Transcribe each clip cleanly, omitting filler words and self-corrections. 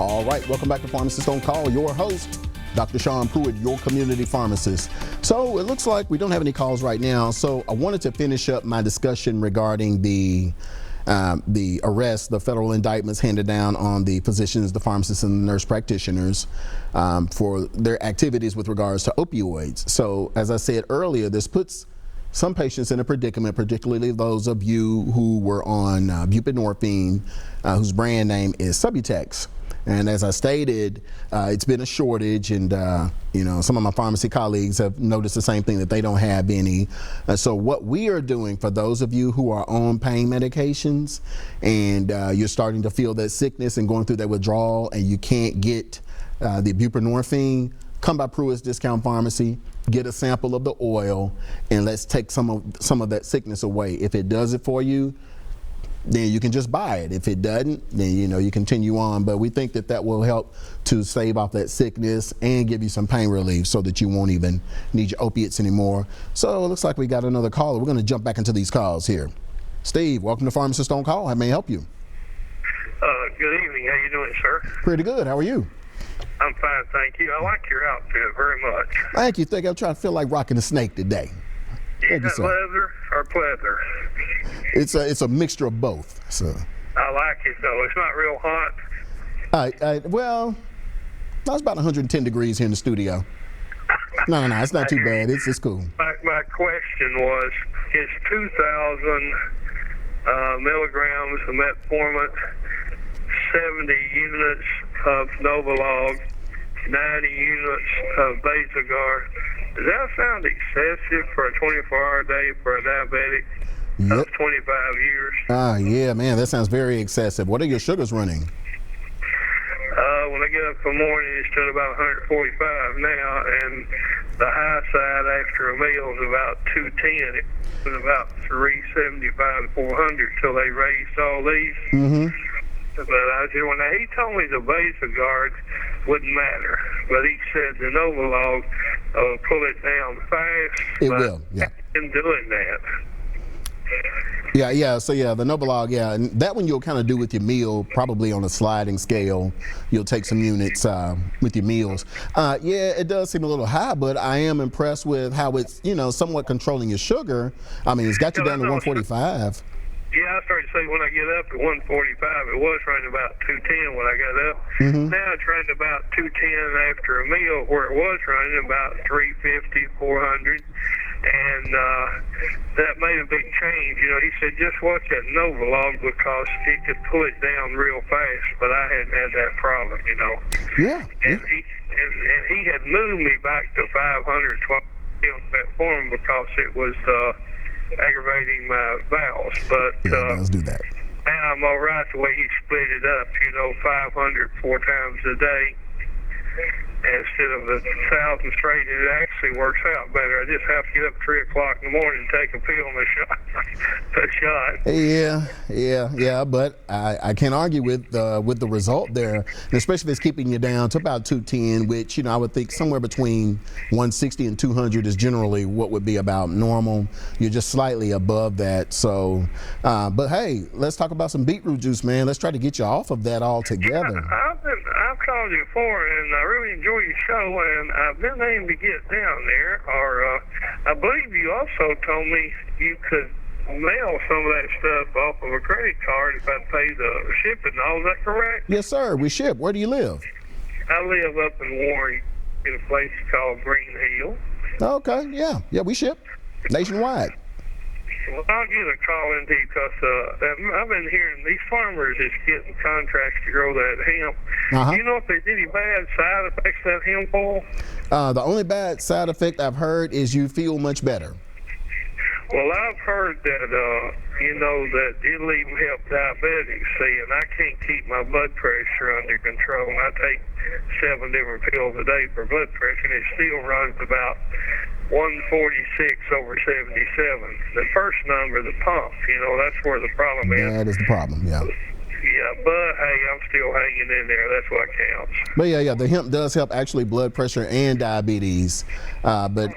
All right, welcome back to Pharmacist on Call. Your host, Dr. Shawn Pruitt, your community pharmacist. So it looks like we don't have any calls right now. So I wanted to finish up my discussion regarding the arrest, the federal indictments handed down on the physicians, the pharmacists, and the nurse practitioners for their activities with regards to opioids. So as I said earlier, this puts some patients in a predicament, particularly those of you who were on buprenorphine, whose brand name is Subutex. And as I stated, it's been a shortage, and some of my pharmacy colleagues have noticed the same thing, that they don't have any. So what we are doing for those of you who are on pain medications and you're starting to feel that sickness and going through that withdrawal and you can't get the buprenorphine, come by Pruitt's Discount Pharmacy, get a sample of the oil, and let's take some of that sickness away. If it does it for you, then you can just buy it. If it doesn't, then you continue on. But we think that will help to save off that sickness and give you some pain relief so that you won't even need your opiates anymore. So it looks like we got another caller. We're going to jump back into these calls here. Steve, welcome to Pharmacist on Call. How may I help you? Good evening. How you doing, sir? Pretty good. How are you? I'm fine, thank you. I like your outfit very much. Thank you. I'm trying to feel like rocking a snake today. Is it leather or pleather? It's a mixture of both. So I like it though. It's not real hot. Well, it's about 110 degrees here in the studio. No, it's not too bad. It's cool. My question was, is 2,000 milligrams of metformin, 70 units of Novolog, 90 units of Basaglar, does that sound excessive for a 24-hour day for a diabetic of 25 years? Yeah, man, that sounds very excessive. What are your sugars running? When I get up in the morning, it's still about 145 now, and the high side after a meal is about 210. It was about 375 to 400 till they raised all these. Mm-hmm. But when he told me the Basaglar wouldn't matter, but he said the Novolog pull it down fast. It will, yeah. In doing that. Yeah. So the Novolog, and that one you'll kind of do with your meal, probably on a sliding scale. You'll take some units with your meals. It does seem a little high, but I am impressed with how it's somewhat controlling your sugar. I mean, it's got you down to 145. Yeah, I started to say when I get up at 145, it was running about 210 when I got up. Mm-hmm. Now it's running about 210 after a meal, where it was running about 350, 400. And that made a big change. He said, just watch that Novolog because it could pull it down real fast, but I hadn't had that problem, Yeah. And he had moved me back to 512 metformin because it was aggravating my bowels, but let's do that. now I'm all right the way he split it up, 500 4 times a day instead of the 1,000 straight. It actually works out better. I just have to get up at 3 o'clock in the morning and take a pill and a shot. Yeah, but I can't argue with the result there, and especially if it's keeping you down to about 210, which I would think somewhere between 160 and 200 is generally what would be about normal. You're just slightly above that. So, but hey, let's talk about some beetroot juice, man. Let's try to get you off of that altogether. I've called you before, and I really enjoy your show, and I've been able to get down there. Or I believe you also told me you could mail some of that stuff off of a credit card if I pay the shipping. Is that correct? Yes, sir. We ship. Where do you live? I live up in Warren, in a place called Green Hill. Okay. Yeah. We ship nationwide. Well, I'll get a call into you because I've been hearing these farmers is getting contracts to grow that hemp. Uh-huh. You know if there's any bad side effects to that hemp oil? The only bad side effect I've heard is you feel much better. Well, I've heard that, that it'll even help diabetics, see, and I can't keep my blood pressure under control. And I take 7 different pills a day for blood pressure, and it still runs about 146/77. The first number, the pump, that's where the problem is. That is the problem, yeah. Yeah, but hey, I'm still hanging in there. That's what counts. But yeah, the hemp does help actually blood pressure and diabetes. But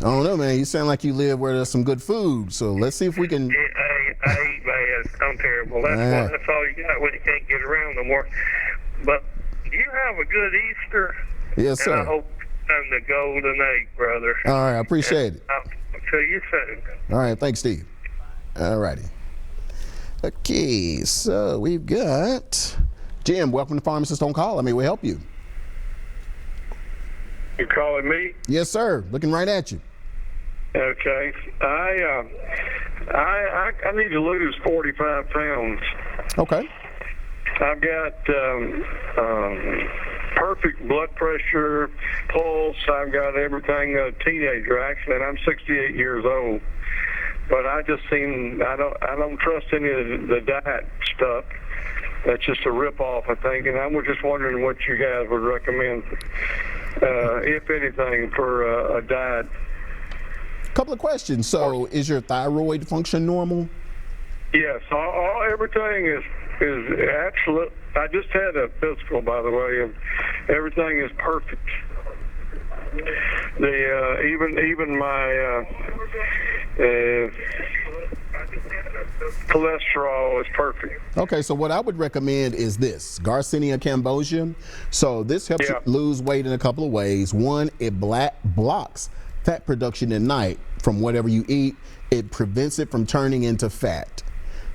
I don't know, man. You sound like you live where there's some good food. So let's see if we can. I eat bad. I'm terrible. That's all you got when you can't get around no more. But you have a good Easter. Yes, And I sir. hope you find the golden egg, brother. All right, I appreciate it. I'll see you soon. All right, thanks, Steve. All righty. Okay, so we've got Jim. Welcome to Pharmacist on Call. How may we help you? You calling me? Yes, sir. Looking right at you. Okay. I need to lose 45 pounds. Okay. I've got perfect blood pressure, pulse. I've got everything a teenager actually, and I'm 68 years old. But I just I don't trust any of the diet stuff. That's just a ripoff, I think. And I was just wondering what you guys would recommend, if anything, for a diet. Couple of questions. So, is your thyroid function normal? Yes, everything is absolute. I just had a physical, by the way, and everything is perfect. Even my cholesterol is perfect. Okay, so what I would recommend is this, Garcinia cambogia. So this helps you lose weight in a couple of ways. One, it blocks fat production at night from whatever you eat. It prevents it from turning into fat.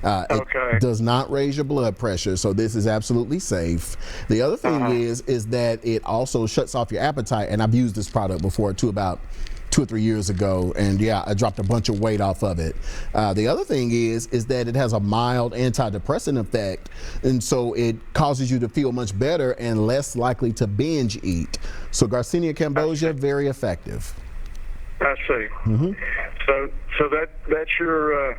It does not raise your blood pressure, so this is absolutely safe. The other thing is that it also shuts off your appetite, and I've used this product before too, about 2 or 3 years ago, and yeah, I dropped a bunch of weight off of it. The other thing is that it has a mild antidepressant effect, and so it causes you to feel much better and less likely to binge eat. So Garcinia cambogia, very effective. I see. Mm-hmm. So that's your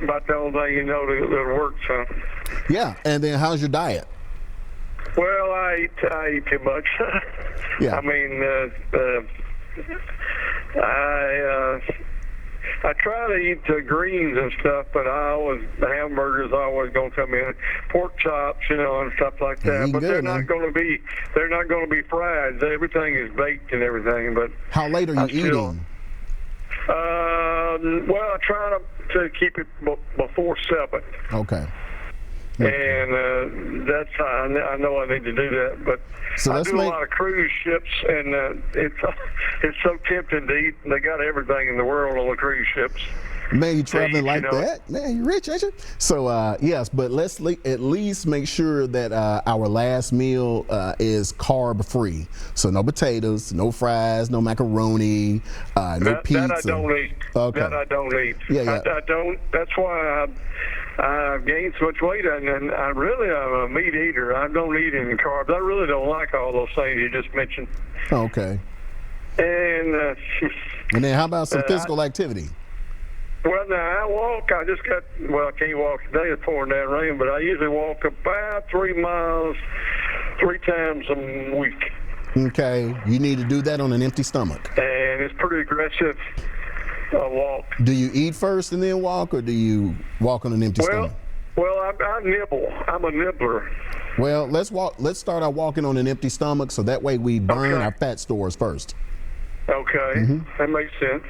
about the only thing you know that works, huh? Yeah, and then how's your diet? Well, I eat too much. Yeah. I mean, I try to eat the greens and stuff, but the hamburgers always gonna come in, pork chops, and stuff like that. But they're not gonna be fried. Everything is baked and everything. But how late are you eating? Well, I try to keep it before 7. Okay. And that's how I know I need to do that. But so I do a lot of cruise ships, and it's so tempting to eat. They got everything in the world on the cruise ships. Man, you traveling like that? Man, you rich, ain't you? So, yes, but let's at least make sure that our last meal is carb-free. So no potatoes, no fries, no macaroni, no pizza. That I don't eat. Okay. That I don't eat. Yeah. I don't. That's why I've gained so much weight, and I'm a meat eater. I don't eat any carbs. I really don't like all those things you just mentioned. Okay. And then how about some physical activity? Well, now I walk. I can't walk today. It's pouring down rain, but I usually walk about 3 miles 3 times a week. Okay, you need to do that on an empty stomach. And it's pretty aggressive walk. Do you eat first and then walk, or do you walk on an empty stomach? Well, I nibble. I'm a nibbler. Well, let's start out walking on an empty stomach, so that way we burn our fat stores first. Okay, that makes sense.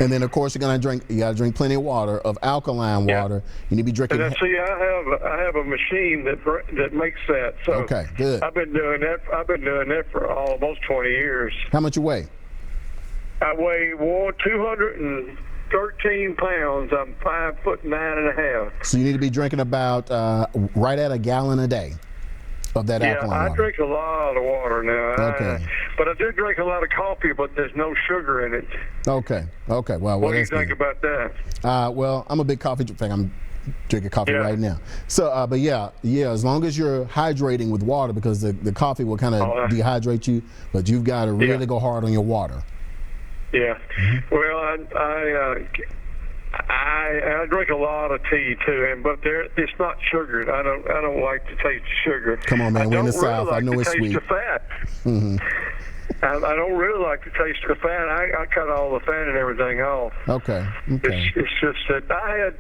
And then, of course, you gotta drink plenty of water, of alkaline water. You need to be drinking. And see, I have a machine that makes that. So okay, good. I've been doing that for almost 20 years. How much you weigh? I weigh 213 pounds. I'm 5'9.5". So you need to be drinking about right at a gallon a day of that alkaline water. I drink a lot of water now. Okay. But I do drink a lot of coffee, but there's no sugar in it. Okay. Well, what do you think about that? Well, I'm a big coffee fan. I'm drinking coffee right now. So, but yeah, as long as you're hydrating with water, because the coffee will kind of dehydrate you, but you've got to really go hard on your water. Yeah. Well, I drink a lot of tea too, but it's not sugared. I don't like to taste the sugar. Come on, man, we're in the South. I know it's sweet. I don't really like to taste the fat. I don't really like to taste the fat. I cut all the fat and everything off. Okay. It's just that I had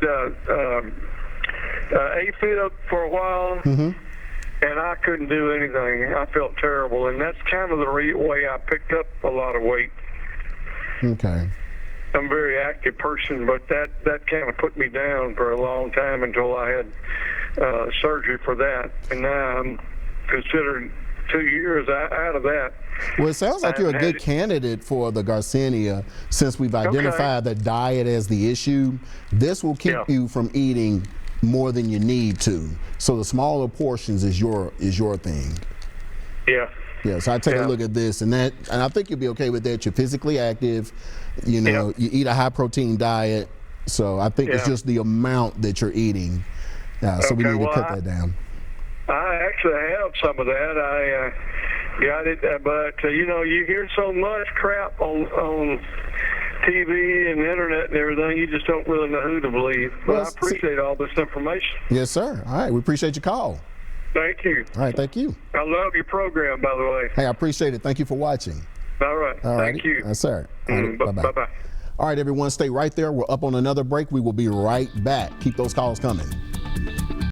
AFib for a while, and I couldn't do anything. I felt terrible, and that's kind of the way I picked up a lot of weight. Okay. I'm a very active person, but that kind of put me down for a long time until I had surgery for that, and now I'm considering 2 years out of that. Well, it sounds like you're a good candidate for the Garcinia, since we've identified the diet as the issue. This will keep you from eating more than you need to. So the smaller portions is your thing. Yeah. Yeah, so I take a look at this, and I think you'll be okay with that. You're physically active, you know, you eat a high protein diet, so I think it's just the amount that you're eating. So we need to cut that down. I actually have some of that. I got it, but you know, you hear so much crap on TV and the internet and everything, you just don't really know who to believe. But I appreciate all this information. Yes, sir. All right, we appreciate your call. Thank you. All right, thank you. I love your program, by the way. Hey, I appreciate it. Thank you for watching. All right. Thank you. Yes, sir. Bye-bye. All right, everyone, stay right there. We're up on another break. We will be right back. Keep those calls coming.